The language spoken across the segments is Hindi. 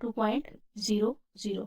2.00.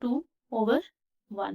2/1.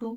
2.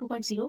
2.0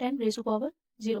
10⁻⁻0.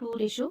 2:1.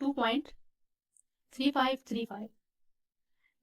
2.3535.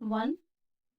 1،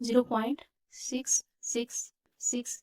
0.666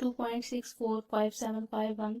2.64571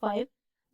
5.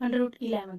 111.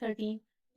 13،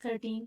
13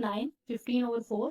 9. 15/4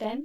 10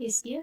a²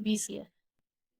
b².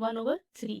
1/3.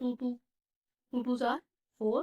2 2s are 4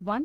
1,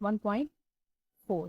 1.4.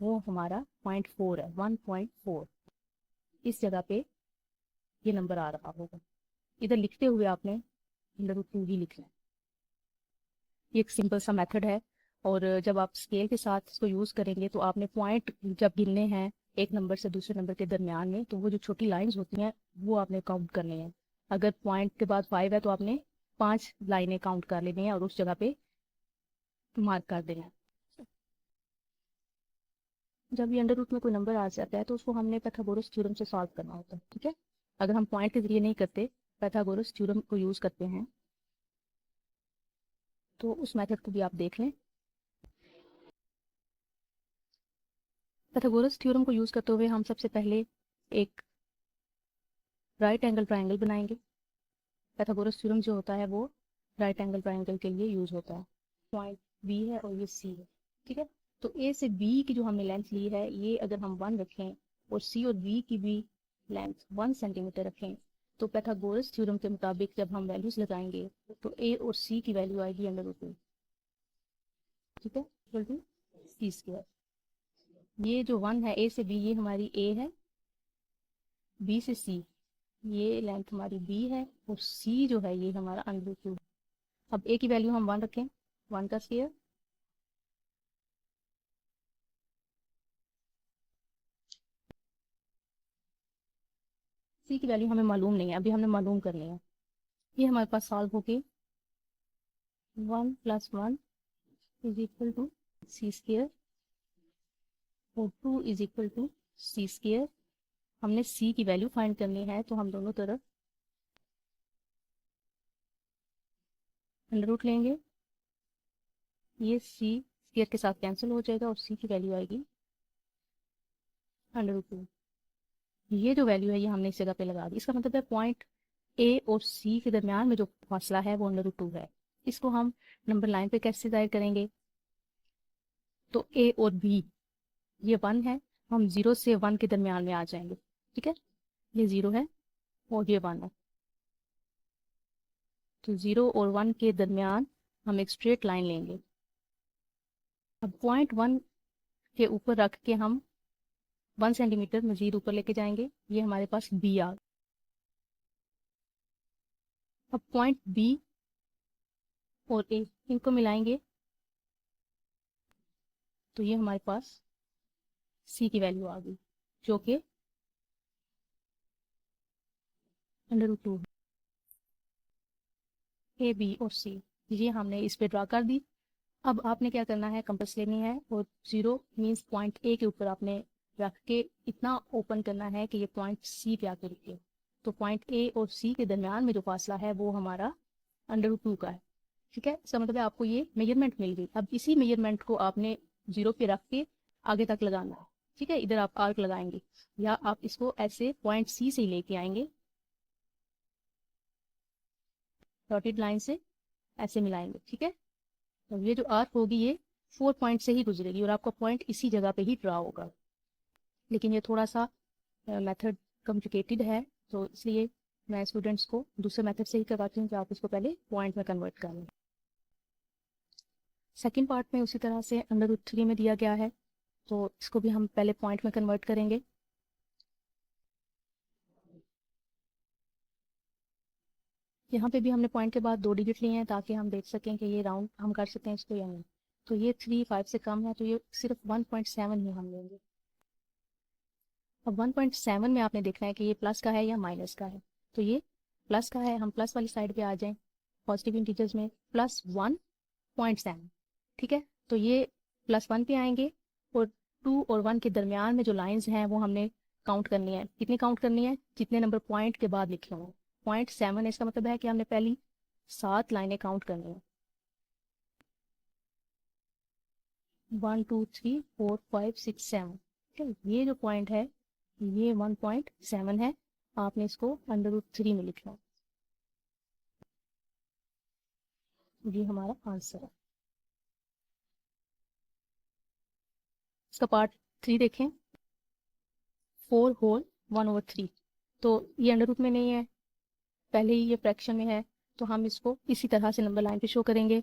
वो हमारा 0.4 है, 1.4। इस जगह पे ये नंबर आ रहा होगा। इधर लिखते हुए आपने √2 ही लिखना है। ये एक सिंपल सा मेथड है, और जब आप स्केल के साथ इसको यूज़ करेंगे तो आपने पॉइंट जब गिनने हैं एक नंबर से दूसरे नंबर के दरमियान में, तो वो जो छोटी लाइंस होती हैं वो आपने काउंट करनी है। अगर पॉइंट के बाद 5 है तो आपने 5 लाइनें काउंट कर लेनी है और उस जगह पे मार्क कर देना है। जब ये अंडर रूट में कोई नंबर आ जाता है तो उसको हमने पाइथागोरस थ्योरम से सॉल्व करना होता है, ठीक है। अगर हम पॉइंट के जरिए नहीं करते, पाइथागोरस थ्योरम को यूज़ करते हैं, तो उस मेथड को भी आप देख लें। पाइथागोरस थ्योरम को यूज़ करते हुए हम सबसे पहले एक राइट एंगल ट्राइंगल बनाएंगे। पाइथागोरस थ्योरम जो होता है वो राइट एंगल ट्राइंगल के लिए यूज़ होता है। पॉइंट बी है और ये सी है, ठीक है। तो ए से बी की जो हमने लेंथ ली है, ये अगर हम 1 रखें और सी और बी की भी लेंथ 1 सेंटीमीटर रखें, तो पाइथागोरस थ्योरम के मुताबिक जब हम वैल्यूज लगाएंगे तो ए और सी की वैल्यू आएगी √2, ठीक है, इक्वल टू सी स्क्वायर। ये जो 1 है ए से बी, ये हमारी ए है। बी से सी, ये लेंथ हमारी बी है, और सी जो है ये हमारा √2। अब ए की वैल्यू हम 1 रखें, 1 का स्क्वायर, सी की वैल्यू हमें मालूम नहीं है, अभी हमने मालूम करनी है। ये हमारे पास सॉल्व होके 1 + 1 = सी स्क्वायर और 2 = सी स्क्वायर। हमने सी की वैल्यू फाइंड करनी है, तो हम दोनों तरफ अंडर रूट लेंगे। ये सी स्क्वायर के साथ कैंसिल हो जाएगा और सी की वैल्यू आएगी √2। ये जो वैल्यू है ये हमने इस जगह पे लगा दी। इसका मतलब है पॉइंट ए और सी के दरमियान में जो फासला है वो √2 है। इसको हम नंबर लाइन पे कैसे जाहिर करेंगे? तो ए और बी ये 1 है, हम 0 से 1 के दरमियान में आ जाएंगे, ठीक है। ये 0 है और ये 1 है, तो 0 और 1 के दरमियान हम एक स्ट्रेट लाइन लेंगे। अब पॉइंट 1 के ऊपर रख के हम 1 सेंटीमीटर मजीद ऊपर लेके जाएंगे। ये हमारे पास बी आ गया। अब पॉइंट बी और ए इनको मिलाएंगे, तो ये हमारे पास सी की वैल्यू आ गई, जो कि √2 है। ए बी और सी ये हमने इस पे ड्रा कर दी। अब आपने क्या करना है, कंपास लेनी है और 0 मीन्स पॉइंट ए के ऊपर आपने रख के इतना ओपन करना है कि ये पॉइंट सी पे आके रुके। तो पॉइंट ए और सी के दरमियान में जो फासला है वो हमारा √2 का है, ठीक है। इसका मतलब है आपको ये मेजरमेंट मिल गई। अब इसी मेजरमेंट को आपने 0 पे रख के आगे तक लगाना है, ठीक है। इधर आप आर्क लगाएंगे या आप इसको ऐसे पॉइंट सी से ही लेके आएंगे, डॉटेड लाइन से ऐसे मिलाएंगे, ठीक है। तो ये जो आर्क होगी ये 4 पॉइंट से ही गुजरेगी और आपका पॉइंट इसी जगह पे ही ड्रा होगा। लेकिन ये थोड़ा सा मेथड कॉम्प्लिकेटेड है, तो इसलिए मैं स्टूडेंट्स को दूसरे मेथड से ही करवाती हूँ कि आप इसको पहले पॉइंट में कन्वर्ट कर लें। सेकेंड पार्ट में उसी तरह से √3 में दिया गया है, तो इसको भी हम पहले पॉइंट में कन्वर्ट करेंगे। यहाँ पे भी हमने पॉइंट के बाद 2 डिजिट लिए हैं ताकि हम देख सकें कि ये राउंड हम कर सकते हैं इसको या नहीं। तो ये 3 5 से कम है, तो ये सिर्फ 1.7 ही हम लेंगे। अब 1.7 में आपने देखना है कि ये प्लस का है या माइनस का है। तो ये प्लस का है, हम प्लस वाली साइड पे आ जाएं। पॉजिटिव इंटीजर्स में +1.7, ठीक है। तो ये +1 पे आएंगे और 2 और 1 के दरमियान में जो लाइंस हैं वो हमने काउंट करनी है। कितनी काउंट करनी है? जितने नंबर पॉइंट के बाद लिखे हों। 0.7 इसका मतलब है कि हमने पहली 7 लाइनें काउंट करनी है। 1 2 3 4 5 6 7, ठीक है। ये जो पॉइंट है ये 1.7 है, आपने इसको √3 में लिखना है। ये हमारा आंसर है। इसका पार्ट 3 देखें, 4 होल 1/3। तो ये अंडर रूट में नहीं है, पहले ही ये फ्रैक्शन में है, तो हम इसको इसी तरह से नंबर लाइन पे शो करेंगे।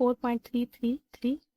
4.333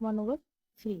1/3.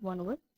1/3.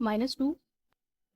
-2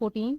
14,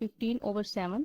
15/7.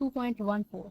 2.14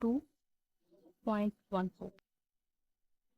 2.14.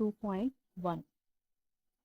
2.1.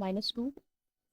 -2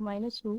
-2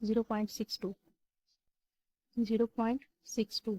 0.62. 0.62.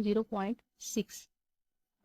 0.6.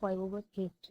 5/8.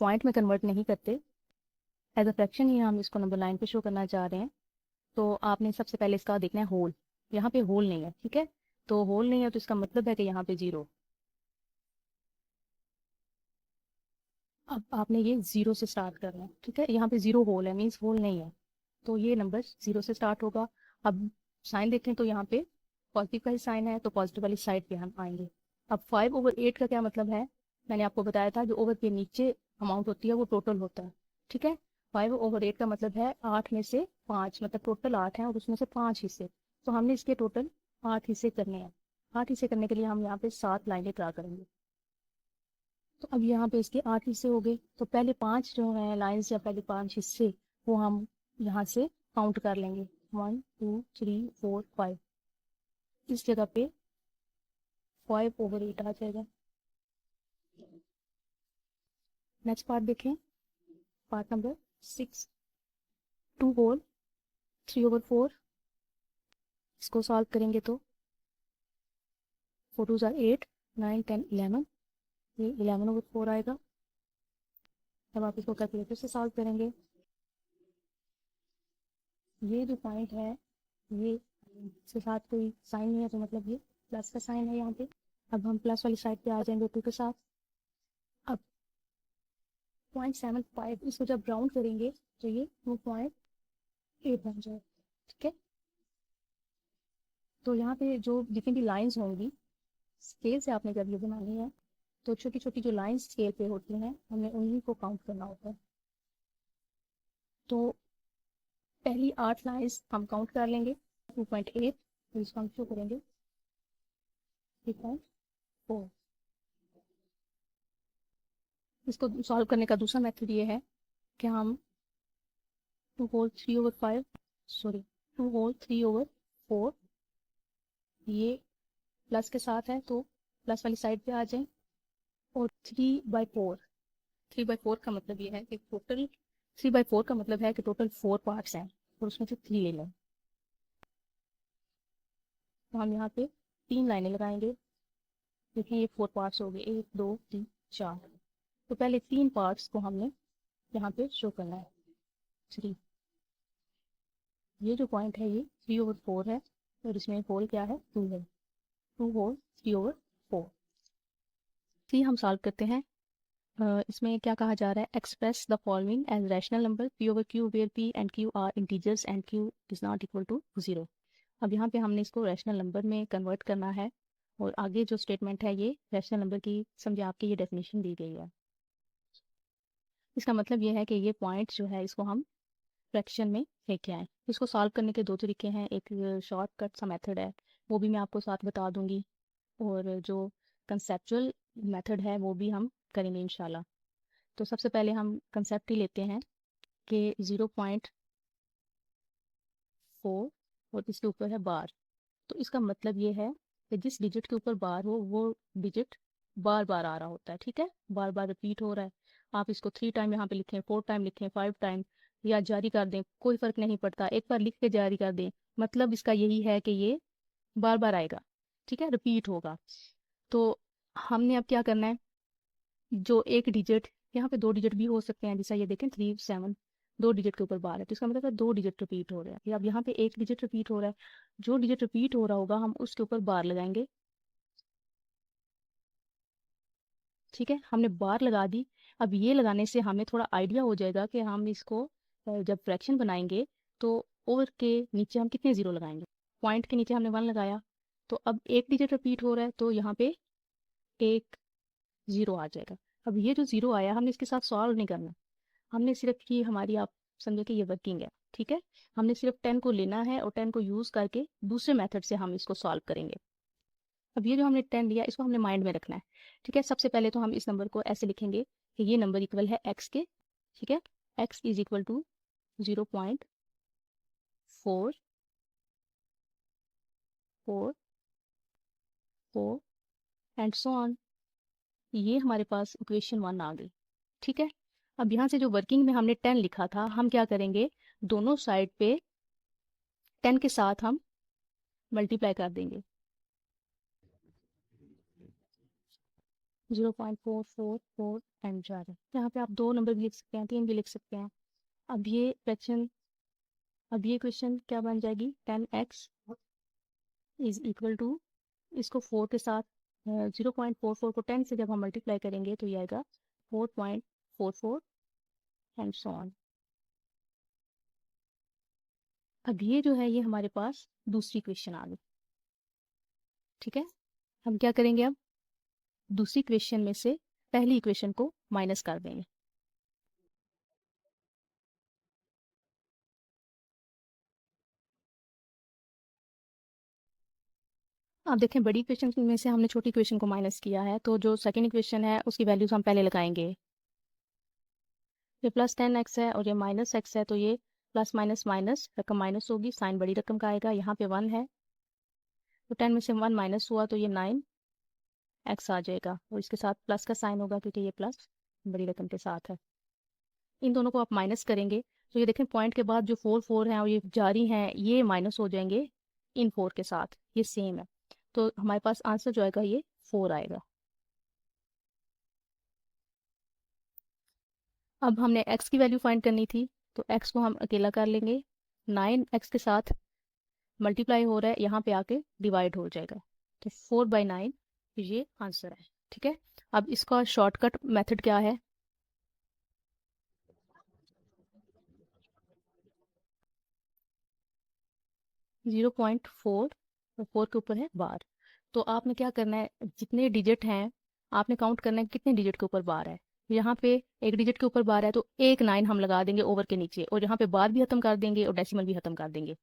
पॉइंट में कन्वर्ट नहीं करते, एज अ फ्रैक्शन ही हम इसको नंबर लाइन पे शो करना चाह रहे हैं। तो आपने सबसे पहले इसका देखना है होल। यहाँ पे होल नहीं है, ठीक है, तो होल नहीं है तो इसका मतलब है कि यहाँ पे 0। अब आपने ये 0 से स्टार्ट करना है, ठीक है, यहाँ पे 0 होल है, मीन्स होल नहीं है, तो ये नंबर 0 से स्टार्ट होगा। अब साइन देखें तो यहाँ पे पॉजिटिव का ही साइन है, तो पॉजिटिव वाली साइड पे हम आएंगे। अब 5/8 का क्या मतलब है, मैंने आपको बताया था जो ओवर के नीचे अमाउंट होती है वो टोटल होता है, ठीक है। 5/8 का मतलब है 8 में से 5, मतलब टोटल 8 है और उसमें से 5 हिस्से, तो हमने इसके टोटल 8 हिस्से करने हैं। 8 हिस्से करने के लिए हम यहाँ पे 7 लाइनें ड्रा करेंगे। तो अब यहाँ पे इसके 8 हिस्से हो गए, तो पहले 5 जो है लाइन्स या पहले 5 हिस्से वो हम यहाँ से काउंट कर लेंगे, 1 2 3 4 5। इस जगह पे 5/8 आ जाएगा। नेक्स्ट पार्ट देखें, पार्ट नंबर 6, 2 होल 3/4। इसको सॉल्व करेंगे तो 4 2 8, 9 10 11, ये 11/4 आएगा। अब आप इसको कैलकुलेटर से सॉल्व करेंगे। ये जो पॉइंट है ये इसके साथ कोई साइन नहीं है, तो मतलब ये प्लस का साइन है यहाँ पे। अब हम प्लस वाली साइड पे आ जाएंगे 2 के साथ। अब 0.75 इसको जब राउंड करेंगे तो ये 2.8 बन जाए, ठीक है। तो यहाँ पे जो जितनी भी लाइंस होंगी स्केल से आपने जब ये बनानी है तो छोटी छोटी जो लाइंस स्केल पे होती हैं हमें उन्हीं को काउंट करना होता है। तो पहली 8 लाइंस हम काउंट कर लेंगे, 2.8, तो इसको हम शो करेंगे 3.4। इसको सॉल्व करने का दूसरा मेथड ये है कि हम 2 होल 3/5, सॉरी 2 होल 3/4, ये प्लस के साथ है तो प्लस वाली साइड पे आ जाए, और 3/4 का मतलब ये है कि टोटल 3/4 का मतलब है कि टोटल 4 पार्ट्स हैं और उसमें से 3 ले लें। तो हम यहाँ पे 3 लाइनें लगाएंगे। देखें ये 4 पार्ट्स हो गए, 1 2 3 4। तो पहले 3 पार्ट्स को हमने यहाँ पे शो करना है, 3। ये जो पॉइंट है ये 3/4 है और इसमें होल क्या है, 2 है, 2 होल 3/4। 3 हम सॉल्व करते हैं। इसमें क्या कहा जा रहा है, express the following as rational number P/Q where P and Q are integers and Q is not equal to 0। अब यहाँ पे हमने इसको रैशनल नंबर में कन्वर्ट करना है और आगे जो स्टेटमेंट है ये रैशनल नंबर की समझे आपके ये डेफिनेशन दी गई है। इसका मतलब ये है कि ये पॉइंट जो है इसको हम फ्रैक्शन में लेके आए। इसको सॉल्व करने के 2 तरीके हैं, एक शॉर्टकट सा मेथड है वो भी मैं आपको साथ बता दूंगी, और जो कंसेप्चुअल मेथड है वो भी हम करेंगे इंशाल्लाह। तो सबसे पहले हम कंसेप्ट ही लेते हैं कि 0.4 और इसके ऊपर है बार। तो इसका मतलब ये है कि जिस डिजिट के ऊपर बार हो वो डिजिट बार बार आ रहा होता है, ठीक है, बार बार रिपीट हो रहा है। आप इसको 3 टाइम यहाँ पे लिखें, 4 टाइम लिखें, 5 टाइम, या जारी कर दें, कोई फर्क नहीं पड़ता, एक बार लिख के जारी कर दें, मतलब इसका यही है कि ये बार बार आएगा, ठीक है, रिपीट होगा। तो हमने अब क्या करना है, जो एक डिजिट, यहाँ पे 2 डिजिट भी हो सकते हैं, जैसा ये देखें 3 7, 2 डिजिट के ऊपर बार है तो इसका मतलब है 2 डिजिट रिपीट हो रहा है। अब यहाँ पे 1 डिजिट रिपीट हो रहा है, जो डिजिट रिपीट हो रहा होगा हम उसके ऊपर बार लगाएंगे, ठीक है, हमने बार लगा दी। अब ये लगाने से हमें थोड़ा आइडिया हो जाएगा कि हम इसको जब फ्रैक्शन बनाएंगे तो ओवर के नीचे हम कितने 0 लगाएंगे। पॉइंट के नीचे हमने 1 लगाया, तो अब 1 डिजिट रिपीट हो रहा है तो यहाँ पे 1 0 आ जाएगा। अब ये जो 0 आया हमने इसके साथ सॉल्व नहीं करना, हमने सिर्फ ये हमारी, आप समझे कि ये वर्किंग है, ठीक है, हमने सिर्फ 10 को लेना है और 10 को यूज़ करके दूसरे मेथड से हम इसको सॉल्व करेंगे। अब ये जो हमने 10 लिया इसको हमने माइंड में रखना है, ठीक है। सबसे पहले तो हम इस नंबर को ऐसे लिखेंगे कि ये नंबर इक्वल है x के, ठीक है, x is equal to 0.4 4 4 and so on. ये हमारे पास इक्वेशन 1 आ गई, ठीक है। अब यहाँ से जो वर्किंग में हमने 10 लिखा था हम क्या करेंगे, दोनों साइड पे 10 के साथ हम मल्टीप्लाई कर देंगे। 0.444 एंड जा रहा है। यहाँ पे आप 2 नंबर भी लिख सकते हैं, 3 भी लिख सकते हैं। अब ये क्वेश्चन क्या बन जाएगी, 10x इज इक्वल टू, इसको 4 के साथ 0.44 को 10 से जब हम मल्टीप्लाई करेंगे तो ये आएगा 4.44 एंड सो ऑन। अब ये जो है ये हमारे पास दूसरी क्वेश्चन आ गई, ठीक है। हम क्या करेंगे, अब दूसरी क्वेश्चन में से पहली इक्वेशन को माइनस कर देंगे। अब देखें, बड़ी इक्वेशन में से हमने छोटी इक्वेशन को माइनस किया है, तो जो सेकंड इक्वेशन है उसकी वैल्यूज हम पहले लगाएंगे। ये प्लस 10x है और ये माइनस x है, तो ये प्लस माइनस माइनस रकम माइनस होगी, साइन बड़ी रकम का आएगा। यहाँ पे 1 है तो 10 में से 1 माइनस हुआ तो ये 9x आ जाएगा, और इसके साथ प्लस का साइन होगा क्योंकि ये प्लस बड़ी रकम के साथ है। इन दोनों को आप माइनस करेंगे तो ये देखें पॉइंट के बाद जो 4 हैं और ये जारी हैं ये माइनस हो जाएंगे इन 4 के साथ, ये सेम है, तो हमारे पास आंसर जो आएगा ये 4 आएगा। अब हमने x की वैल्यू फाइंड करनी थी, तो x को हम अकेला कर लेंगे, 9x के साथ मल्टीप्लाई हो रहा है, यहाँ पे आके डिवाइड हो जाएगा, तो 4/9 ये आंसर है, ठीक है। अब इसका शॉर्टकट मेथड क्या है, जीरो पॉइंट फोर और 4 के ऊपर है बार, तो आपने क्या करना है, जितने डिजिट हैं आपने काउंट करना है कितने डिजिट के ऊपर बार है। यहाँ पे एक डिजिट के ऊपर बार है तो एक 9 हम लगा देंगे ओवर के नीचे, और यहाँ पे बार भी खत्म कर देंगे और डेसिमल भी खत्म कर देंगे।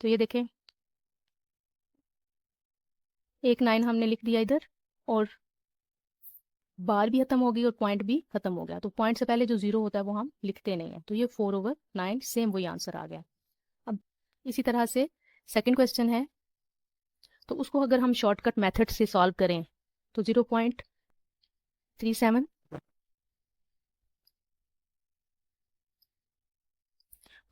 तो ये देखें एक 9 हमने लिख दिया इधर, और बार भी खत्म हो गई और पॉइंट भी खत्म हो गया, तो पॉइंट से पहले जो 0 होता है वो हम लिखते नहीं है, तो ये 4/9 सेम वही आंसर आ गया। अब इसी तरह से सेकंड क्वेश्चन है, तो उसको अगर हम शॉर्टकट मेथड से सॉल्व करें तो 0.37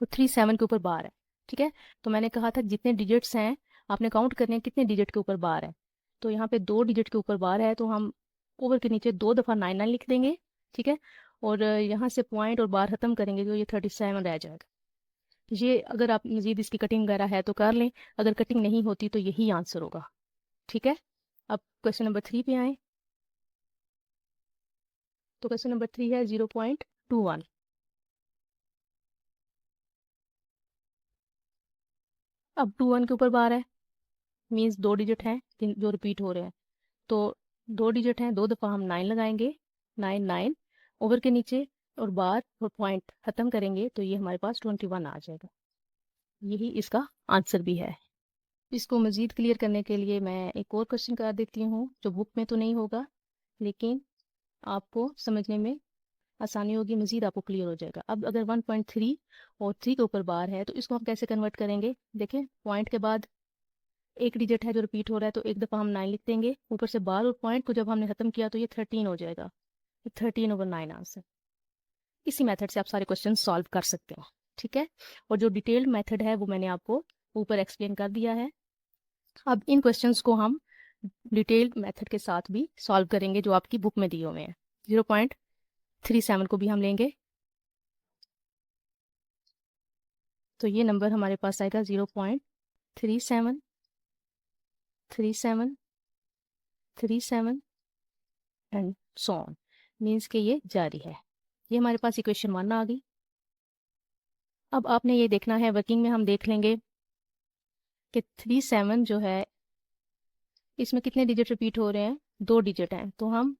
और 37 के ऊपर बार है, ठीक है। तो मैंने कहा था जितने डिजिट्स हैं आपने काउंट करने हैं कितने डिजिट के ऊपर बार है, तो यहाँ पे 2 डिजिट के ऊपर बार है तो हम ओवर के नीचे 2 दफ़ा 9 लिख देंगे, ठीक है। और यहाँ से पॉइंट और बार खत्म करेंगे तो ये 37 रह जाएगा। ये अगर आप मज़ीद इसकी कटिंग वगैरह है तो कर लें, अगर कटिंग नहीं होती तो यही आंसर होगा, ठीक है। अब क्वेश्चन नंबर 3 पे आए, तो क्वेश्चन नंबर 3 है 0.21। अब 21 के ऊपर बार है, मीन्स 2 डिजिट हैं जो रिपीट हो रहे हैं, तो 2 डिजिट हैं, 2 दफ़ा हम 9 लगाएंगे, 9 ओवर के नीचे और बार और पॉइंट ख़त्म करेंगे तो ये हमारे पास 21 आ जाएगा, यही इसका आंसर भी है। इसको मज़ीद क्लियर करने के लिए मैं एक और क्वेश्चन कर देती हूँ जो बुक में तो नहीं होगा लेकिन आपको समझने में आसानी होगी, मज़ीद आपको क्लियर हो जाएगा। अब अगर 1.3 और 3 के ऊपर बार है तो इसको हम कैसे कन्वर्ट करेंगे, देखें पॉइंट के बाद एक डिजिट है जो रिपीट हो रहा है तो एक दफ़ा हम 9 लिख देंगे, ऊपर से बार और पॉइंट को जब हमने ख़त्म किया तो ये 13 हो जाएगा, 13/9 आंसर। इसी मेथड से आप सारे क्वेश्चन सॉल्व कर सकते हो, ठीक है। और जो डिटेल्ड मेथड है वो मैंने आपको ऊपर एक्सप्लेन कर दिया है। अब इन क्वेश्चंस को हम डिटेल्ड मेथड के साथ भी सॉल्व करेंगे जो आपकी बुक में दिए हुए हैं। 0.37 को भी हम लेंगे, तो ये नंबर हमारे पास आएगा 0.37 37 37 एंड सो ऑन, मीन्स के ये जारी है। ये हमारे पास इक्वेशन 1 आ गई। अब आपने ये देखना है, वर्किंग में हम देख लेंगे कि 37 जो है इसमें कितने डिजिट रिपीट हो रहे हैं, 2 डिजिट हैं, तो हम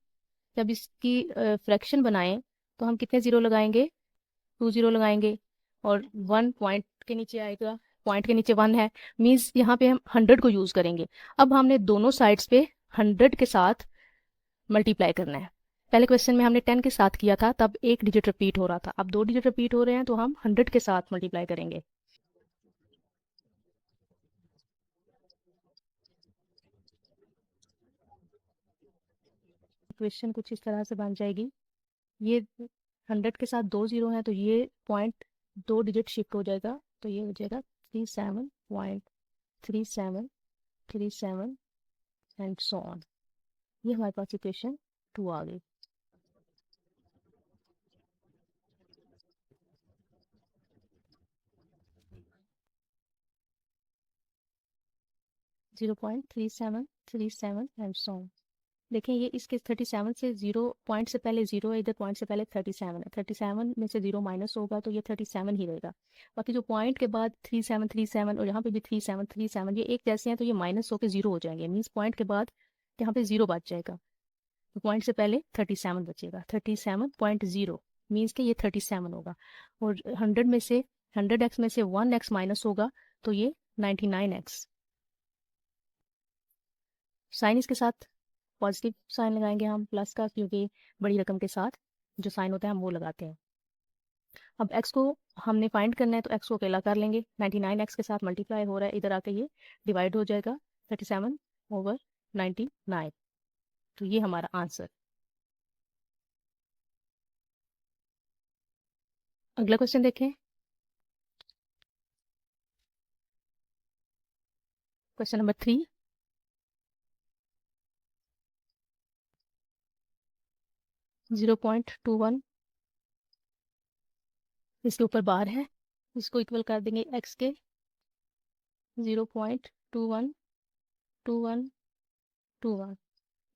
जब इसकी फ्रैक्शन बनाएं तो हम कितने ज़ीरो लगाएंगे, 2 ज़ीरो लगाएंगे, और 1 पॉइंट के नीचे आएगा, पॉइंट के नीचे 1 है, मीन्स यहाँ पे हम 100 को यूज़ करेंगे। अब हमने दोनों साइड्स पे 100 के साथ मल्टीप्लाई करना है। पहले क्वेश्चन में हमने 10 के साथ किया था तब एक डिजिट रिपीट हो रहा था, अब 2 डिजिट रिपीट हो रहे हैं तो हम 100 के साथ मल्टीप्लाई करेंगे। क्वेश्चन कुछ इस तरह से बन जाएगी, ये 100 के साथ 2 ज़ीरो हैं तो ये पॉइंट 2 डिजिट शिफ्ट हो जाएगा, तो ये हो जाएगा 37.3737 एंड सो ऑन। ये हमारे पास इक्वेशन 2 आ गई। Zero point 3737 and so on. देखिए ये इसके 37 से 0 पॉइंट से पहले 0 है, इधर पॉइंट से पहले 37 है, 37 में से 0 माइनस होगा तो ये 37 ही रहेगा। बाकी जो पॉइंट के बाद 3737 और यहाँ पे भी 3737 ये एक जैसे हैं तो ये माइनस होकर 0 हो जाएंगे, मीन्स पॉइंट के बाद यहाँ पे 0 बच जाएगा, तो पॉइंट से पहले 37 बचेगा, 37.0 मीन्स कि ये 37 होगा। और 100 में से 100x में से 1x माइनस होगा तो ये 99x। साइन इसके साथ पॉजिटिव साइन लगाएंगे हम प्लस का, क्योंकि बड़ी रकम के साथ जो साइन होता है हम वो लगाते हैं। अब x को हमने फाइंड करना है तो x को अकेला कर लेंगे, 99x के साथ मल्टीप्लाई हो रहा है, इधर आके ये डिवाइड हो जाएगा 37/99, तो ये हमारा आंसर। अगला क्वेश्चन देखें, question number 3। Zero point two one इसके ऊपर बार है, इसको इक्वल कर देंगे x के 0.212121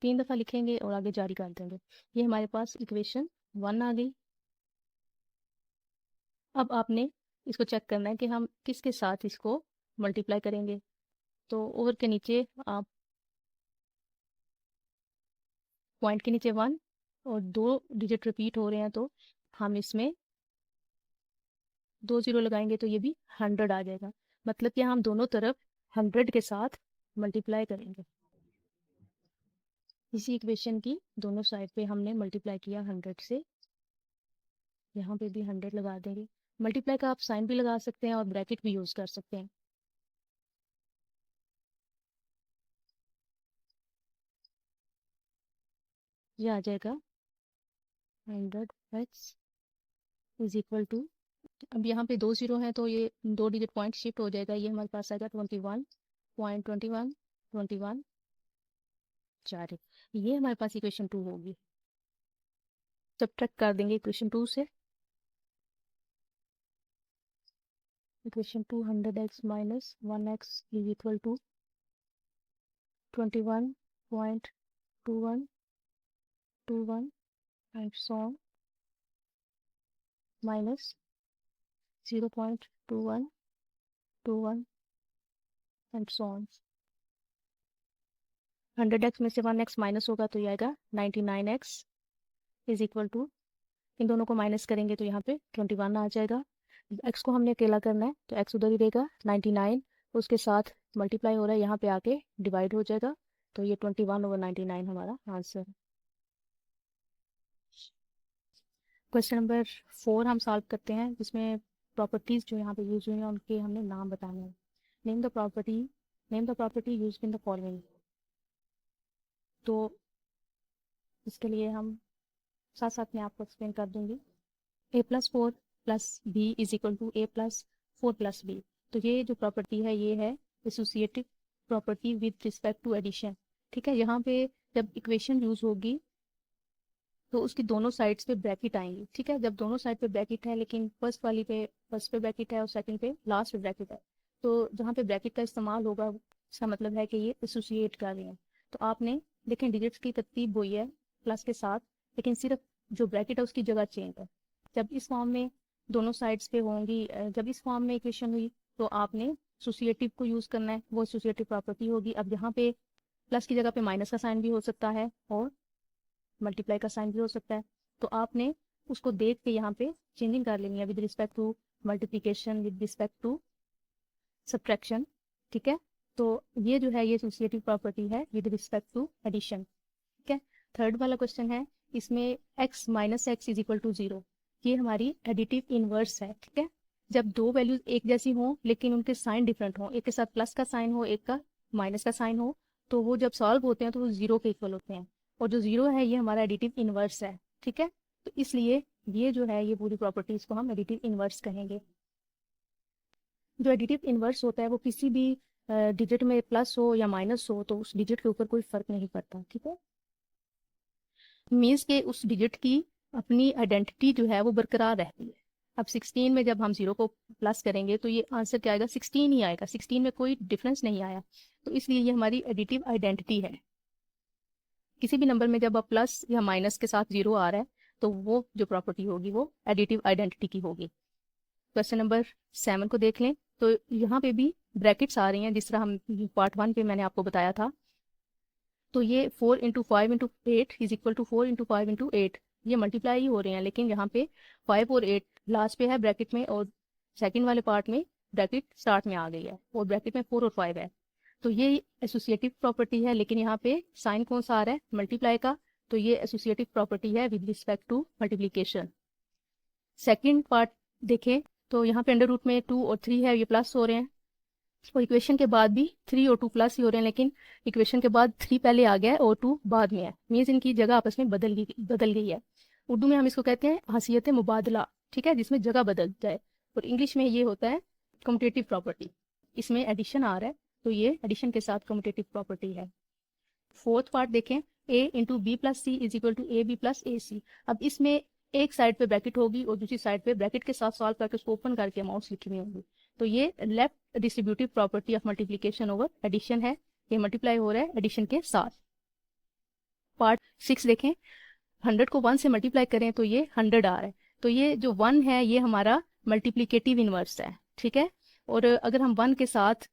3 दफ़ा लिखेंगे और आगे जारी कर देंगे। ये हमारे पास इक्वेशन 1 आ गई। अब आपने इसको चेक करना है कि हम किसके साथ इसको मल्टीप्लाई करेंगे। तो ओवर के नीचे आप पॉइंट के नीचे 1 और 2 डिजिट रिपीट हो रहे हैं तो हम इसमें 2 0 लगाएंगे तो ये भी 100 आ जाएगा, मतलब कि हम दोनों तरफ 100 के साथ मल्टीप्लाई करेंगे। इसी इक्वेशन की दोनों साइड पे हमने मल्टीप्लाई किया 100 से, यहाँ पे भी 100 लगा देंगे। मल्टीप्लाई का आप साइन भी लगा सकते हैं और ब्रैकेट भी यूज़ कर सकते हैं। ये आ जाएगा 100x इज इक्वल टू, अब यहाँ पे 2 0 हैं तो ये 2 डिजिट पॉइंट शिफ्ट हो जाएगा, ये हमारे पास आएगा 21.2121 4। ये हमारे पास इक्वेशन 2 होगी। सब्ट्रैक्ट कर देंगे इक्वेशन 2 से, equation 2 100x minus 1x is equal to 21.2121 and so on minus 0.2121 and so on. 100x में से 1x माइनस होगा तो ये आएगा 99x इज इक्वल टू, इन दोनों को माइनस करेंगे तो यहाँ पे 21 आ जाएगा। x को हमने अकेला करना है तो x उधर ही रहेगा, 99 उसके साथ मल्टीप्लाई हो रहा है, यहाँ पे आके डिवाइड हो जाएगा, तो ये 21/99 हमारा आंसर। क्वेश्चन नंबर 4 हम सॉल्व करते हैं, जिसमें प्रॉपर्टीज़ जो यहाँ पे यूज हुई हैं उनके हमने नाम बताने हैं। Name the property use in the following. तो इसके लिए हम साथ साथ में आपको एक्सप्लेन कर दूंगी। a+4 plus B is equal to a+4 plus B. तो ये जो प्रॉपर्टी है ये है associative property with respect to addition. ठीक है, यहाँ पे जब इक्वेशन यूज होगी तो उसकी दोनों साइड्स पे ब्रैकेट आएंगी। ठीक है, जब दोनों साइड पे ब्रैकेट है, लेकिन फर्स्ट पे ब्रैकेट है और सेकंड पे लास्ट पे ब्रैकेट है, तो जहाँ पे ब्रैकेट का इस्तेमाल होगा इसका मतलब है कि ये एसोसिएट कर रहे हैं। तो आपने देखें डिजिट्स की तरतीब वही है प्लस के साथ, लेकिन सिर्फ जो ब्रैकेट है उसकी जगह चेंज है। जब इस फॉर्म में दोनों साइड्स पे होंगी, जब इस फॉर्म में इक्वेशन हुई तो आपने एसोसिएटिव को यूज़ करना है, वो एसोसिएटिव प्रॉपर्टी होगी। अब यहाँ पे प्लस की जगह पे माइनस का साइन भी हो सकता है और मल्टीप्लाई का साइन भी हो सकता है, तो आपने उसको देख के यहाँ पे चेंजिंग कर लेनी है with respect to multiplication, with respect to subtraction. ठीक है, तो ये जो है ये एसोसिएटिव प्रॉपर्टी है विद रिस्पेक्ट टू एडिशन। ठीक है, थर्ड वाला क्वेश्चन है, इसमें x minus X is equal to 0, ये हमारी एडिटिव इनवर्स है। ठीक है, जब दो वैल्यूज एक जैसी हों लेकिन उनके साइन डिफरेंट हों, एक के साथ प्लस का साइन हो एक का माइनस का साइन हो, तो वो जब सॉल्व होते हैं तो वो 0 के इक्वल होते हैं, और जो 0 है ये हमारा एडिटिव इनवर्स है। ठीक है, तो इसलिए ये जो है ये पूरी प्रॉपर्टीज को हम एडिटिव इनवर्स कहेंगे। जो एडिटिव इनवर्स होता है वो किसी भी डिजिट में प्लस हो या माइनस हो तो उस डिजिट के ऊपर कोई फर्क नहीं पड़ता। ठीक है, मीन्स के उस डिजिट की अपनी आइडेंटिटी जो है वो बरकरार रहती है। अब 16 में जब हम 0 को प्लस करेंगे तो ये आंसर क्या आएगा, 16 ही आएगा, 16 में कोई डिफरेंस नहीं आया, तो इसलिए ये हमारी एडिटिव आइडेंटिटी है। किसी भी नंबर में जब आप प्लस या माइनस के साथ 0 आ रहा है तो वो जो प्रॉपर्टी होगी वो एडिटिव आइडेंटिटी की होगी। क्वेश्चन नंबर 7 को देख लें, तो यहाँ पे भी ब्रैकेट्स आ रही हैं जिस तरह हम पार्ट 1 पे मैंने आपको बताया था। तो ये 4 into 5 into 8 is equal to 4 into 5 into 8, ये मल्टीप्लाई ही हो रहे हैं, लेकिन यहाँ पे 5 और 8 लास्ट पे है ब्रैकेट में, और सेकंड वाले पार्ट में ब्रैकेट स्टार्ट में आ गई है और ब्रैकेट में 4 और 5 है। तो ये एसोसिएटिव प्रॉपर्टी है, लेकिन यहाँ पे साइन कौन सा आ रहा है, मल्टीप्लाई का, तो ये एसोसिएटिव प्रॉपर्टी है with respect to multiplication. Second part देखें तो यहाँ पे अंडर रूट में 2 और 3 है, ये प्लस हो रहे हैं, और इक्वेशन के बाद भी 3 और 2 प्लस ही हो रहे हैं, लेकिन इक्वेशन के बाद 3 पहले आ गया है और 2 बाद में है, मीन्स इनकी जगह आपस में बदल गई है। उर्दू में हम इसको कहते हैं हसीयत मुबादला, ठीक है, जिसमें जगह बदल जाए, और इंग्लिश में ये होता है कम्यूटेटिव प्रॉपर्टी। इसमें एडिशन आ रहा है तो ये एडिशन के साथ कम्यूटेटिव प्रॉपर्टी है। फोर्थ पार्ट देखें, a into b plus c is equal to a b plus a c. अब इसमें एक साइड पे ब्रैकेट होगी और दूसरी साइड पे ब्रैकेट के साथ सॉल्व करके उसको ओपन करके अमाउंट्स लिखी हुई होंगी, तो ये left distributive property of multiplication over addition है, ये मल्टीप्लाई हो रहा है एडिशन के साथ। पार्ट 6 देखें, 100 को 1 से मल्टीप्लाई करें तो ये 100 आ रहा है, तो ये जो 1 है ये हमारा मल्टीप्लिकेटिव इनवर्स है, ठीक है। और अगर हम 1 के साथ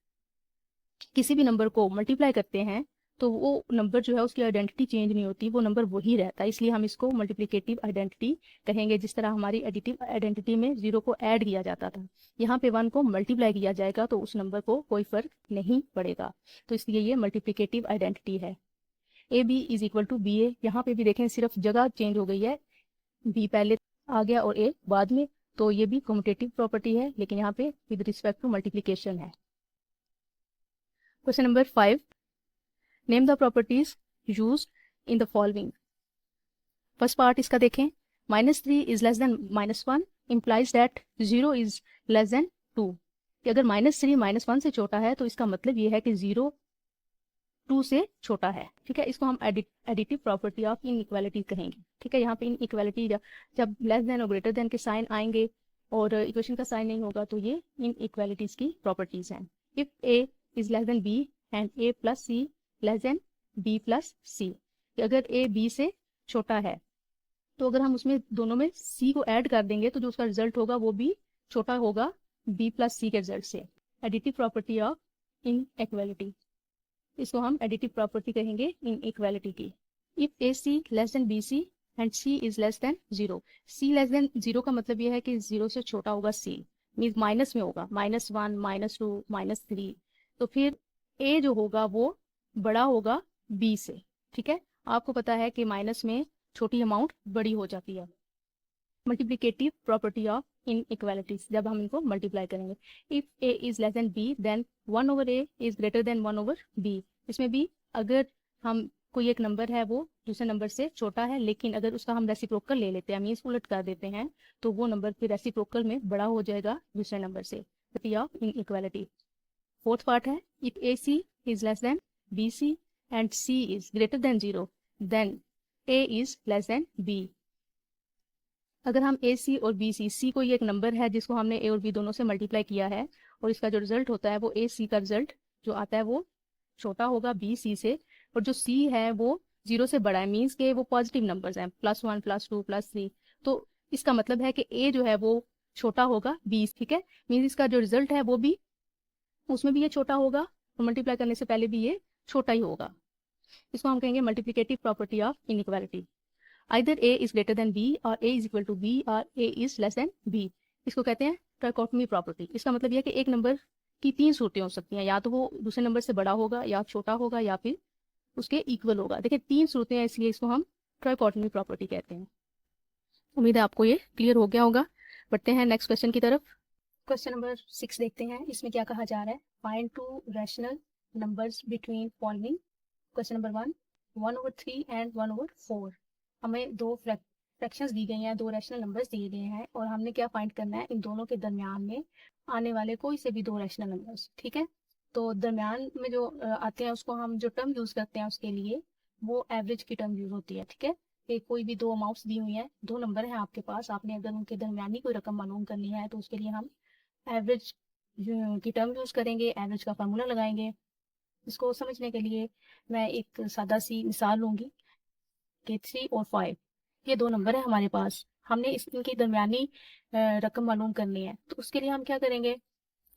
किसी भी नंबर को मल्टीप्लाई करते हैं तो वो नंबर जो है उसकी आइडेंटिटी चेंज नहीं होती, वो नंबर वही रहता है, इसलिए हम इसको मल्टीप्लिकेटिव आइडेंटिटी कहेंगे। जिस तरह हमारी एडिटिव आइडेंटिटी में 0 को ऐड किया जाता था, यहाँ पे 1 को मल्टीप्लाई किया जाएगा तो उस नंबर को कोई फर्क नहीं पड़ेगा, तो इसलिए ये मल्टीप्लिकेटिव आइडेंटिटी है। A b is equal to b a, यहाँ पे भी देखें सिर्फ जगह चेंज हो गई है, बी पहले आ गया और ए बाद में, तो ये भी कम्यूटेटिव प्रॉपर्टी है, लेकिन यहाँ पे विद रिस्पेक्ट टू मल्टीप्लिकेशन है। Question number 5, name the properties used in the following. First part इसका देखें, -3 is less then -1 implies that 0 is less then 2, कि अगर -3 -1 से छोटा है तो इसका मतलब ये है कि 0 2 से छोटा है, ठीक है। इसको हम एडिटिव प्रॉपर्टी ऑफ इनइक्वालिटी कहेंगे, ठीक है। यहाँ पे इनइक्वालिटी जब लेस देन और ग्रेटर देन के साइन आएंगे और इक्वेशन का साइन नहीं होगा तो ये इनइक्वालिटीज की प्रॉपर्टीज हैं। If a is less than b and a plus c less than b plus c, अगर a b से छोटा है तो अगर हम उसमें दोनों में c को ऐड कर देंगे तो जो उसका रिजल्ट होगा वो भी छोटा होगा b प्लस c के रिजल्ट से। एडिटिव प्रॉपर्टी ऑफ इनइक्वालिटी, इसको हम एडिटिव प्रॉपर्टी कहेंगे इनइक्वालिटी की। If A C less than B C and c is less than 0, c less than 0 का मतलब यह है कि 0 से छोटा होगा c, मीन्स माइनस में होगा, -1 -2 -3, तो फिर a जो होगा वो बड़ा होगा b से, ठीक है। आपको पता है कि माइनस में छोटी अमाउंट बड़ी हो जाती है। मल्टीप्लिकेटिव प्रॉपर्टी ऑफ इनइक्वालिटीज, जब हम इनको मल्टीप्लाई करेंगे, if a is less than b then 1/a is greater than 1/b। इसमें भी अगर हम कोई एक नंबर है वो दूसरे नंबर से छोटा है, लेकिन अगर उसका हम रेसिप्रोकल ले लेते हैं, मीन्स उलट कर देते हैं, तो वो नंबर फिर रेसिप्रोकल में बड़ा हो जाएगा दूसरे नंबर से। Property of inequality. Fourth part है, if A c is less than B C and c is greater than 0 then a is less than b। अगर हम ए सी और बी सी, सी कोई एक नंबर है जिसको हमने ए और बी दोनों से मल्टीप्लाई किया है और इसका जो रिजल्ट होता है वो ए सी का रिजल्ट जो आता है वो छोटा होगा बी सी से, और जो सी है वो 0 से बड़ा है, मीन्स के वो पॉजिटिव नंबर्स हैं, +1 +2 +3, तो इसका मतलब है कि ए जो है वो छोटा होगा बी, ठीक है। मीन्स इसका जो रिजल्ट है वो भी उसमें भी ये छोटा होगा और मल्टीप्लाई करने से पहले भी ये छोटा ही होगा। इसको हम कहेंगे multiplicative property of inequality. Either a is greater than b or a is equal to b or a is less than b, इसको कहते हैं ट्राइकोटमी प्रॉपर्टी। इसका मतलब यह है कि एक नंबर की 3 सूरतें हो सकती हैं, या तो वो दूसरे नंबर से बड़ा होगा, या छोटा होगा, या फिर उसके इक्वल होगा। देखिए 3 सूरतें हैं, इसलिए इसको हम ट्राइकोटमी प्रॉपर्टी कहते हैं। उम्मीद है आपको ये क्लियर हो गया होगा। बढ़ते हैं नेक्स्ट क्वेश्चन की तरफ। क्वेश्चन नंबर 6 देखते हैं, इसमें क्या कहा जा रहा है, find 2 rational numbers between following. Question number 1, 1/3 and 1/4। हमें 2 फ्रैक्शंस दी गई हैं, 2 रैशनल नंबर्स दिए गए हैं, और हमने क्या फाइंड करना है, इन दोनों के दरमियान में आने वाले कोई से भी 2 रैशनल नंबर्स, ठीक है। तो दरमियान में जो आते हैं उसको हम जो टर्म यूज़ करते हैं उसके लिए वो एवरेज की टर्म यूज़ होती है, ठीक है। कि कोई भी दो अमाउंट्स दी हुई हैं, दो नंबर हैं आपके पास, आपने अगर उनके दरमियानी कोई रकम मालूम करनी है तो उसके लिए हम एवरेज की टर्म यूज़ करेंगे, एवरेज का फार्मूला लगाएंगे। इसको समझने के लिए मैं एक सादा सी मिसाल लूँगी कि 3 और 5 ये दो नंबर है हमारे पास, हमने इनकी दरमियानी रकम मालूम करनी है। तो उसके लिए हम क्या करेंगे,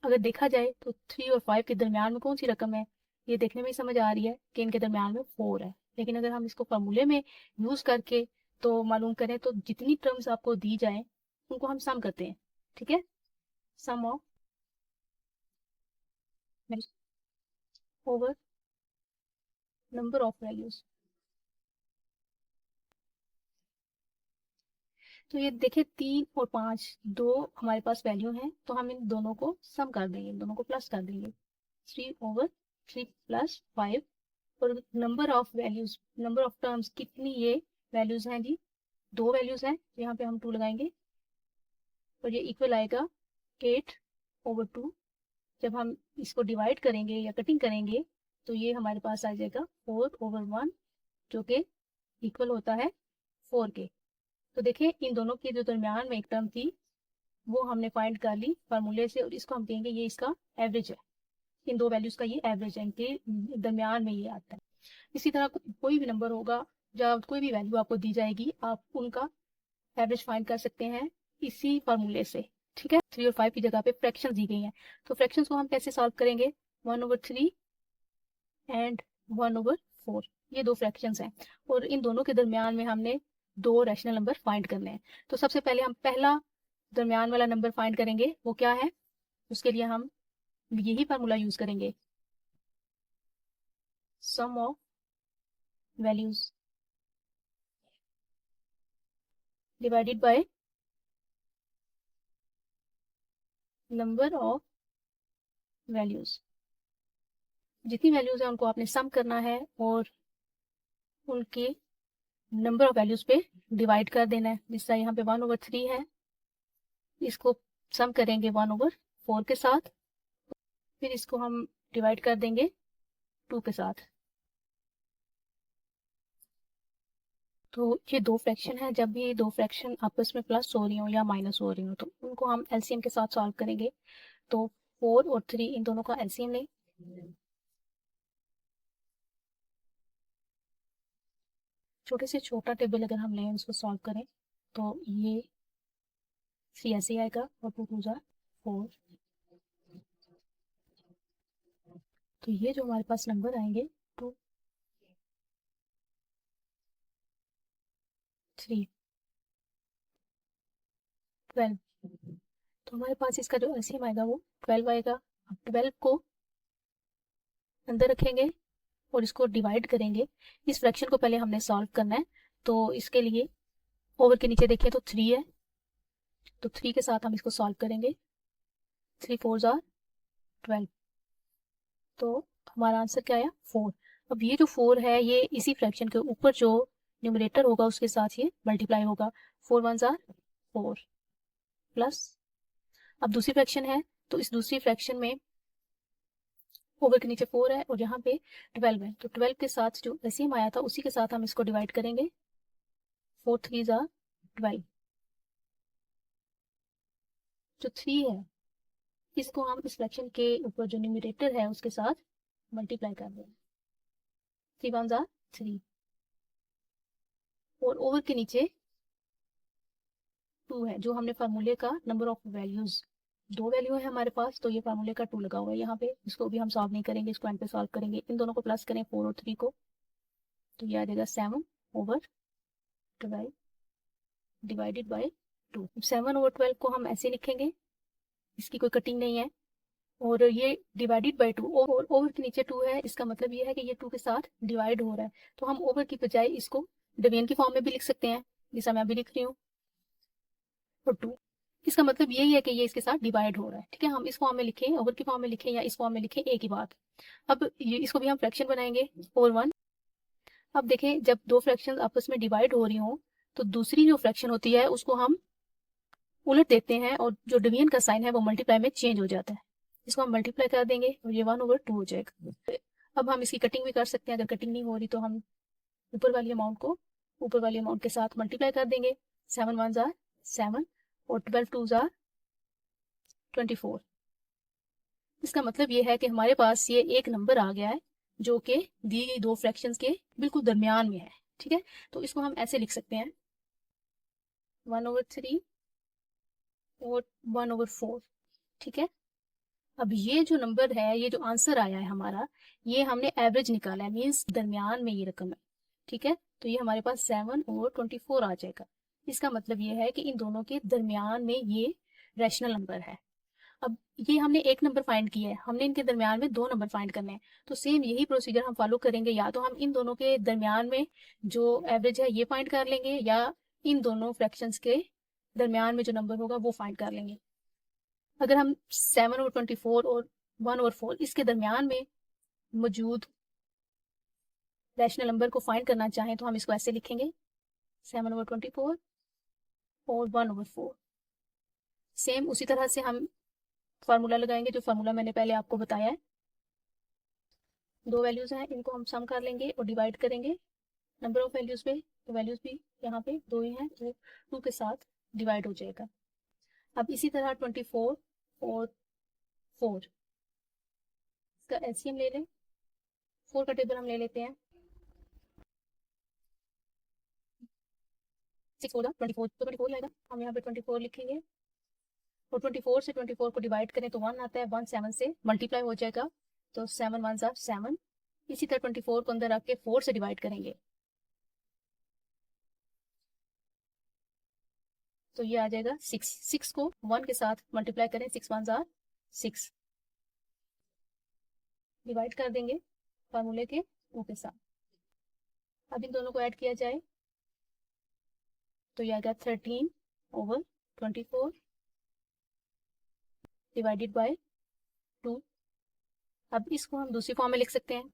अगर देखा जाए तो 3 और 5 के दरमियान में कौन सी रकम है, ये देखने में ही समझ आ रही है कि इनके दरमियान में 4 है। लेकिन अगर हम इसको फार्मूले में यूज़ करके तो मालूम करें तो जितनी टर्म्स आपको दी जाए उनको हम सम करते हैं, ठीक है। Sum of over number of values. तो ये देखिए 3 और 5 दो हमारे पास वैल्यू हैं, तो हम इन दोनों को सम कर देंगे, इन दोनों को प्लस कर देंगे। 3 ओवर 3 प्लस 5 और number of values, number of terms कितनी ये वैल्यूज हैं जी, दो वैल्यूज हैं, तो यहाँ पे हम 2 लगाएंगे और ये इक्वल आएगा 8 ओवर 2। जब हम इसको डिवाइड करेंगे या कटिंग करेंगे तो ये हमारे पास आ जाएगा 4 ओवर 1 जो कि इक्वल होता है 4 के। तो देखिए इन दोनों के जो दरमियान में एक टर्म थी वो हमने फाइंड कर ली फार्मूले से, और इसको हम कहेंगे ये इसका एवरेज है, इन दो वैल्यूज का ये एवरेज है, इनके दरमियान में ये आता है। इसी तरह कोई भी नंबर होगा, जब कोई भी वैल्यू आपको दी जाएगी आप उनका एवरेज फाइंड कर सकते हैं इसी फार्मूले से, ठीक है। 3 और 5 की जगह पे फ्रैक्शन दी गई हैं, तो फ्रैक्शंस को हम कैसे सॉल्व करेंगे, 1 ओवर 3 एंड 1 ओवर 4, ये दो फ्रैक्शंस हैं और इन दोनों के दरमियान में हमने दो रैशनल नंबर फाइंड करने हैं। तो सबसे पहले हम पहला दरमियान वाला नंबर फाइंड करेंगे, वो क्या है, उसके लिए हम यही फार्मूला यूज करेंगे, sum of values divided by number of values. जितनी वैल्यूज है उनको आपने सम करना है और उनके नंबर ऑफ वैल्यूज पे डिवाइड कर देना है। जिस तरह यहाँ पे 1 ओवर 3 है, इसको सम करेंगे 1 ओवर 4 के साथ, फिर इसको हम डिवाइड कर देंगे 2 के साथ। तो ये दो फ्रैक्शन है, जब भी दो फ्रैक्शन आपस में प्लस हो रही हो या माइनस हो रही हो तो उनको हम एलसीएम के साथ सॉल्व करेंगे। तो 4 और 3 इन दोनों का एलसीएम लें, छोटे से छोटा टेबल अगर हम लें उसको सॉल्व करें तो ये 3 ऐसे आएगा और 2 2 जा 4। तो ये जो हमारे पास नंबर आएंगे 2 3 12, तो हमारे पास इसका जो एलसीएम आएगा वो 12 आएगा। अब 12 को अंदर रखेंगे और इसको डिवाइड करेंगे। इस फ्रैक्शन को पहले हमने सॉल्व करना है, तो इसके लिए ओवर के नीचे देखें तो 3 है, तो 3 के साथ हम इसको सॉल्व करेंगे। 3 4 जार 12, तो हमारा आंसर क्या आया 4। अब ये जो 4 है ये इसी फ्रैक्शन के ऊपर जो न्यूमरेटर होगा उसके साथ ये मल्टीप्लाई होगा, 4 1 जार 4 प्लस। अब दूसरी फ्रैक्शन है तो इस दूसरी फ्रैक्शन में ओवर के नीचे 4 है और यहाँ पे 12 है, तो 12 के साथ जो एलसीएम आया था उसी के साथ हम इसको डिवाइड करेंगे। 4 3 जार 12, जो 3 है इसको हम इस फ्रैक्शन के ऊपर जो न्यूमरेटर है उसके साथ मल्टीप्लाई कर देंगे। 3 1 जार 3 और ओवर के नीचे 2 है जो हमने फार्मूले का नंबर ऑफ वैल्यूज, दो वैल्यू है हमारे पास तो ये फार्मूले का 2 लगा हुआ है यहाँ पे, इसको भी हम सॉल्व नहीं करेंगे, इसको एंड पे सॉल्व करेंगे। इन दोनों को प्लस करें 4 और 3 को, तो ये आ जाएगा 7 ओवर 12 डिवाइडेड बाय 2। 7 ओवर 12 को हम ऐसे लिखेंगे, इसकी कोई कटिंग नहीं है, और ये डिवाइडेड बाय 2 और ओवर के नीचे 2 है, इसका मतलब ये है कि ये 2 के साथ डिवाइड हो रहा है, तो हम ओवर की बजाय इसको डिवीजन की फॉर्म में भी लिख सकते हैं, जैसा मैं अभी लिख रही हूँ, और 2 इसका मतलब यही है कि ये इसके साथ डिवाइड हो रहा है, ठीक है। हम इस फॉर्म में लिखें, ओवर की फॉर्म में लिखें या इस फॉर्म में लिखें, एक ही बात। अब ये इसको भी हम फ्रैक्शन बनाएंगे ओवर 1। अब देखें जब दो फ्रैक्शन आपस में डिवाइड हो रही हो तो दूसरी जो फ्रैक्शन होती है उसको हम उलट देते हैं और जो डिवीजन का साइन है वो मल्टीप्लाई में चेंज हो जाता है, इसको हम मल्टीप्लाई कर देंगे और ये 1 ओवर 2 हो जाएगा। अब हम इसकी कटिंग भी कर सकते हैं, अगर कटिंग नहीं हो रही तो हम ऊपर वाली अमाउंट को ऊपर वाली अमाउंट के साथ मल्टीप्लाई कर देंगे, 7 1 जार 7 और 12 2 जार 24। इसका मतलब ये है कि हमारे पास ये एक नंबर आ गया है जो कि दी गई दो फ्रैक्शंस के बिल्कुल दरमियान में है, ठीक है। तो इसको हम ऐसे लिख सकते हैं 1/3 और 1/4, ठीक है। अब ये जो नंबर है, ये जो आंसर आया है हमारा, ये हमने एवरेज निकाला है, मीन्स दरमियान में ये रकम है, ठीक है। तो ये हमारे पास 7 और 24 आ जाएगा। इसका मतलब ये है कि इन दोनों के दरमियान में ये रैशनल नंबर है। अब ये हमने एक नंबर फाइंड किया है, हमने इनके दरमियान में दो नंबर फाइंड करने हैं। तो सेम यही प्रोसीजर हम फॉलो करेंगे, या तो हम इन दोनों के दरमियान में जो एवरेज है ये फाइंड कर लेंगे, या इन दोनों फ्रैक्शंस के दरमियान में जो नंबर होगा वो फाइंड कर लेंगे। अगर हम 7/24 और 1/4 इसके दरमियान में मौजूद रैशनल नंबर को फाइंड करना चाहें तो हम इसको ऐसे लिखेंगे 7/24 और 1/4। सेम उसी तरह से हम फार्मूला लगाएंगे जो फार्मूला मैंने पहले आपको बताया है। दो वैल्यूज हैं, इनको हम सम कर लेंगे और डिवाइड करेंगे नंबर ऑफ वैल्यूज पे, तो वैल्यूज भी यहाँ पे दो ही हैं तो 2 के साथ डिवाइड हो जाएगा। अब इसी तरह 24 और 4 इसका एलसीएम ले लें, 4 का टेबल हम ले लेते हैं, 6 4 24 तो 24 आएगा, हम यहाँ पे 24 लिखेंगे और 24 से 24 को डिवाइड करें तो 1 आता है, 1 7 से मल्टीप्लाई हो जाएगा तो 7 1 जार 7। इसी तरह 24 को अंदर रख के 4 से डिवाइड करेंगे तो ये आ जाएगा 6। 6 को 1 के साथ मल्टीप्लाई करें, 6 1 जार 6, डिवाइड कर देंगे फार्मूले के 2 के साथ। अब इन दोनों को ऐड किया जाए तो ये आएगा 13/24 डिवाइडेड बाय 2। अब इसको हम दूसरी फॉर्म में लिख सकते हैं,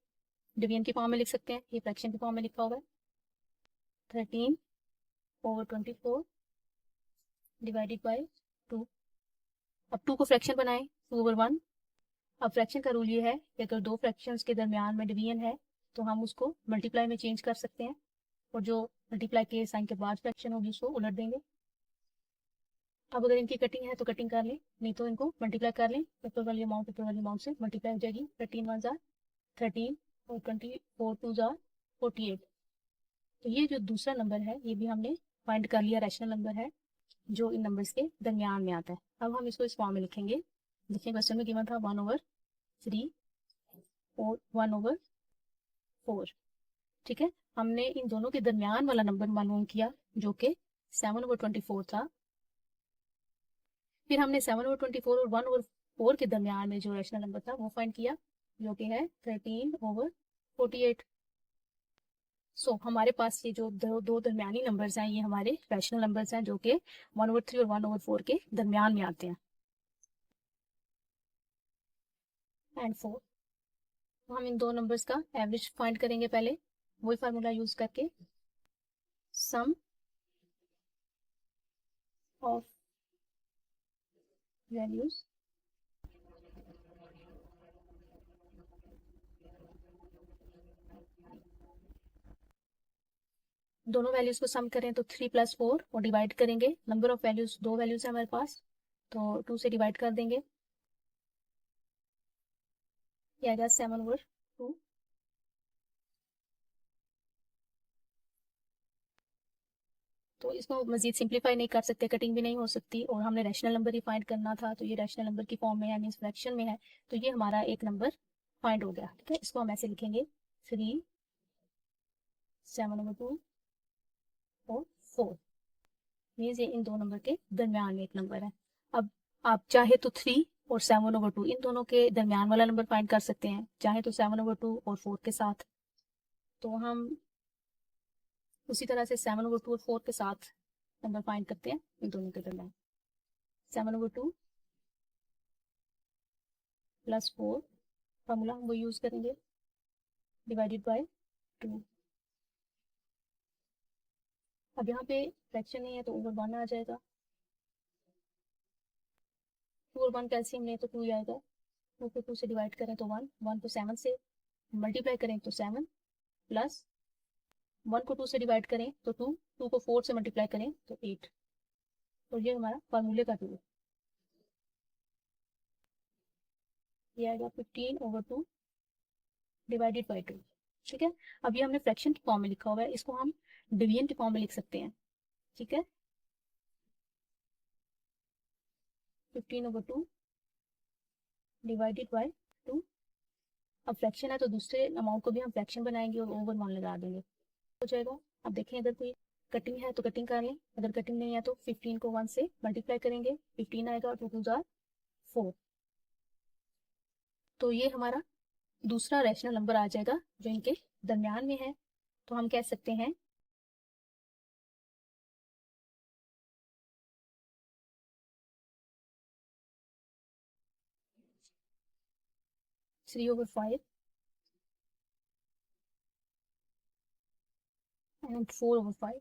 डिवीजन की फॉर्म में लिख सकते हैं, ये फ्रैक्शन की फॉर्म में लिखा होगा 13/24 डिवाइडेड बाय 2। अब 2 को फ्रैक्शन बनाएं, 2/1। अब फ्रैक्शन का रूल ये है कि अगर दो फ्रैक्शंस के दरमियान में डिवीजन है तो हम उसको मल्टीप्लाई में चेंज कर सकते हैं, और जो मल्टीप्लाई के साइन के बाद फ्रैक्शन होगी उसको उलट देंगे। अब अगर इनकी कटिंग है तो कटिंग कर लें, नहीं तो इनको मल्टीप्लाई कर लें, ऊपर वाली अमाउंट से मल्टीप्लाई हो जाएगी। 13 1 जार 13 और 24 2 जार 48। तो ये जो दूसरा नंबर है ये भी हमने फाइंड कर लिया, रैशनल नंबर है जो इन नंबर्स के दरमियान में आता है। अब हम इसको इस फॉर्म में लिखेंगे, देखिए क्वेश्चन में गिवन था 1/3 और 1/4, ठीक है। हमने इन दोनों के दरमियान वाला नंबर मालूम किया जो कि 7/24 था। फिर हमने 7/24 और 1/4 के दरमियान में जो रैशनल नंबर था वो फाइंड किया जो कि है 13/48। सो हमारे पास ये जो दो दरमियानी नंबर्स हैं ये हमारे रैशनल नंबर्स हैं जो कि 1/3 और 1/4 के दरमियान में आते हैं। एंड 4 तो हम इन दो नंबर्स का एवरेज फाइंड करेंगे पहले, वही फार्मूला यूज करके, सम ऑफ वैल्यूज दोनों वैल्यूज को सम करें तो 3 + 4 और डिवाइड करेंगे, नंबर ऑफ वैल्यूज दो वैल्यूज है हमारे पास तो 2 से डिवाइड कर देंगे, ये आ गया 7/2। तो इसको मजीद सिंप्लीफाई नहीं कर सकते, कटिंग भी नहीं हो सकती, और हमने रैशनल नंबर ही फाइंड करना था तो ये रैशनल नंबर की फॉर्म में है, मीन्स फ्रैक्शन में है, तो ये हमारा एक नंबर फाइंड हो गया, ठीक है। इसको हम ऐसे लिखेंगे 3 7/2 और 4, मीन्स ये इन दो नंबर के दरमियान में एक नंबर है। अब आप चाहे तो 3 और 7/2 इन दोनों के दरमियान वाला नंबर फाइंड कर सकते हैं, चाहे तो 7/2 और 4 के साथ। तो हम उसी तरह से 7/2 और 4 के साथ नंबर फाइंड करते हैं इन दोनों के दरमियान। 7/2 + 4 फार्मूला हम वो यूज करेंगे, डिवाइडेड बाय 2। अब यहाँ पे फ्रैक्शन नहीं है तो ओवर 1 आ जाएगा, 2 और 1 कैल्सियम लें तो 2 आएगा, 2 को 2 से डिवाइड करें तो 1, 1 को 7 से मल्टीप्लाई करें तो 7 + 1 को 2 से डिवाइड करें तो 2, 2 को 4 से मल्टीप्लाई करें तो 8, तो ये हमारा फार्मूले का 2 है। ये आएगा 15/2 डिवाइडेड बाई 2। ठीक है, अब ये हमने फ्रैक्शन की फॉर्म में लिखा हुआ है, इसको हम डिवीजन की फॉर्म में लिख सकते हैं। ठीक है, 15/2 डिवाइडेड बाई 2। अब फ्रैक्शन है तो दूसरे अमाउंट को भी हम फ्रैक्शन बनाएंगे और ओवर 1 लगा देंगे, हो जाएगा। अब देखें अगर कोई कटिंग है तो कटिंग कर लें, अगर कटिंग नहीं है तो 15 को 1 से मल्टीप्लाई करेंगे, 15 आएगा, 2 2 जार 4। तो ये हमारा दूसरा रैशनल नंबर आ जाएगा जो इनके दरमियान में है। तो हम कह सकते हैं 3/5 and 4/5।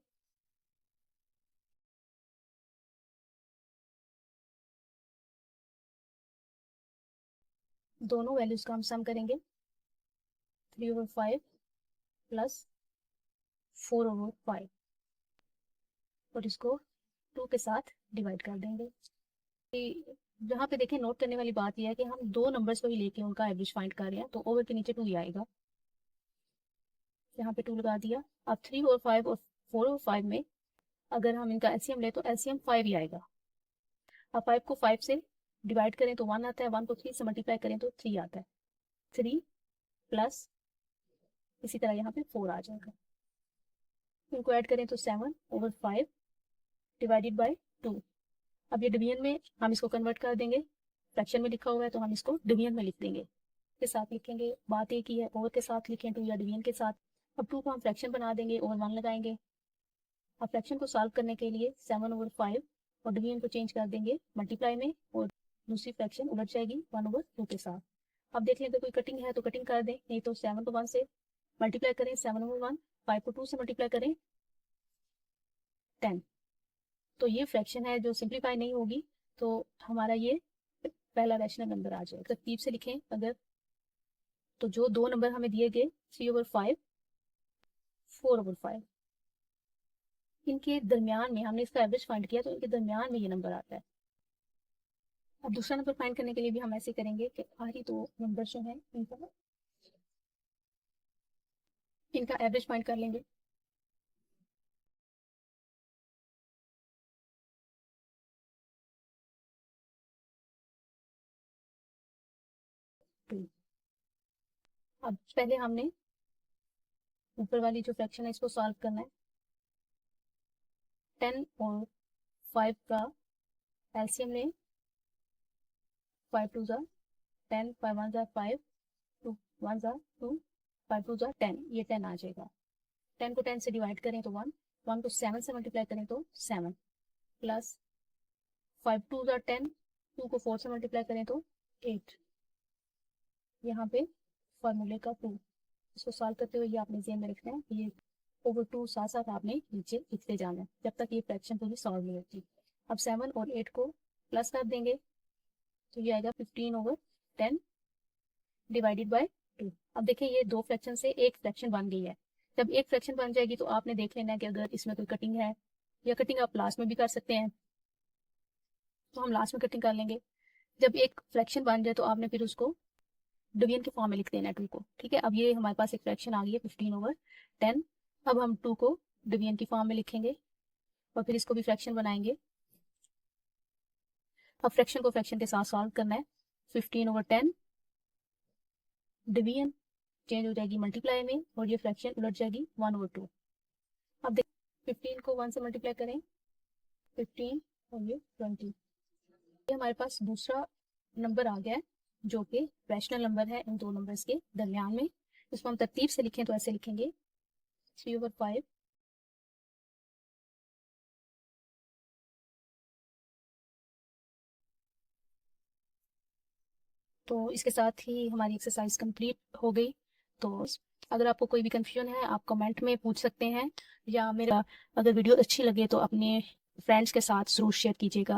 दोनों वैल्यूज का हम सम करेंगे, 3/5 प्लस 4/5, और इसको 2 के साथ डिवाइड कर देंगे। जहाँ पे देखें नोट करने वाली बात यह है कि हम दो नंबर्स को ही लेके उनका एवरेज फाइंड कर रहे हैं, तो ओवर के नीचे 2 ही आएगा, यहाँ पे 2 लगा दिया। अब 3/5 और 4/5 में अगर हम इनका एलसीएम ले तो एलसीएम 5 ही आएगा। अब 5 को 5 से डिवाइड करें तो 1 आता है, 1 को 3 से मल्टीप्लाई करें तो 3 आता है, 3 प्लस इसी तरह यहाँ पे 4 आ जाएगा। इनको ऐड करें तो 7/5 डिवाइडेड बाई 2। अब ये डिवीजन में हम इसको कन्वर्ट कर देंगे, फ्रैक्शन में लिखा हुआ है तो हम इसको डिवीजन में लिख देंगे, के साथ लिखेंगे, बात एक ही है, ओवर के साथ लिखें 2 या डिवीजन के साथ। अब 2 को हम फ्रैक्शन बना देंगे, ओवर 1 लगाएंगे। अब फ्रैक्शन को सॉल्व करने के लिए 7/5 और डिवीजन को चेंज कर देंगे मल्टीप्लाई में, और दूसरी फ्रैक्शन उलट जाएगी 1/2 के साथ। अब देख लें अगर कोई कटिंग है तो कटिंग कर दें, नहीं तो 7 को 1 से मल्टीप्लाई करें 7/1, 5 को 2 से मल्टीप्लाई करें 10। तो ये फ्रैक्शन है जो सिंप्लीफाई नहीं होगी, तो हमारा ये पहला रैशनल नंबर आ जाएगा। तरतीब से लिखें अगर, तो जो दो नंबर हमें दिए गए 3/5, 4/5, इनके दरमियान में हमने इसका एवरेज फाइंड किया तो इनके दरमियान में ये नंबर आता है। अब दूसरा नंबर फाइंड करने के लिए भी हम ऐसे करेंगे कि आखिरी दो नंबर जो हैं इनका एवरेज फाइंड कर लेंगे। अब पहले हमने ऊपर वाली जो फ्रैक्शन है इसको सॉल्व करना है। 10 और 5 का एलसीएम लें, 5 2 जार 10, 5 1 जार 5, 2 1 जार 2, 5 2 जार 10, ये 10 आ जाएगा। 10 को 10 से डिवाइड करें तो 1, 1 को 7 से मल्टीप्लाई करें तो 7, प्लस 5 2 जार 10, 2 को 4 से मल्टीप्लाई करें तो 8। यहाँ पे फार्मूले का 2, इसको सॉल्व करते हुए ये आपने ज़हन में रखना है, ये ओवर 2 साथ साथ आपने नीचे लिखते जाना है जब तक ये फ्रैक्शन पूरी सॉल्व नहीं होती। अब 7 और 8 को प्लस कर देंगे तो ये आएगा 15/10 डिवाइडेड बाय 2। अब देखिए ये दो फ्रैक्शन से एक फ्रैक्शन बन गई है। जब एक फ्रैक्शन बन जाएगी तो आपने देख लेना है कि अगर इसमें कोई कटिंग है, या कटिंग आप लास्ट में भी कर सकते हैं, तो हम लास्ट में कटिंग कर लेंगे। जब एक फ्रैक्शन बन जाए तो आपने फिर उसको डिवीजन के फॉर्म में लिख देना है 2 को। ठीक है, अब ये हमारे पास एक फ्रैक्शन आ गई है 15/10। अब हम 2 को डिवीजन की फॉर्म में लिखेंगे और फिर इसको भी फ्रैक्शन बनाएंगे। अब फ्रैक्शन को फ्रैक्शन के साथ सॉल्व करना है। 15/10 डिवीजन चेंज हो जाएगी मल्टीप्लाई में, और ये फ्रैक्शन उलट जाएगी 1/2। अब देख 15 को 1 से मल्टीप्लाई करें 15 और ये 20, ये हमारे पास दूसरा नंबर आ गया है जो कि रैशनल नंबर है इन दो नंबर्स के दरमियान में। इसको हम तरतीब से लिखें तो ऐसे लिखेंगे 3/5 तो इसके साथ ही हमारी एक्सरसाइज कंप्लीट हो गई। तो अगर आपको कोई भी कंफ्यूजन है आप कमेंट में पूछ सकते हैं, या मेरा अगर वीडियो अच्छी लगे तो अपने फ्रेंड्स के साथ ज़रूर शेयर कीजिएगा।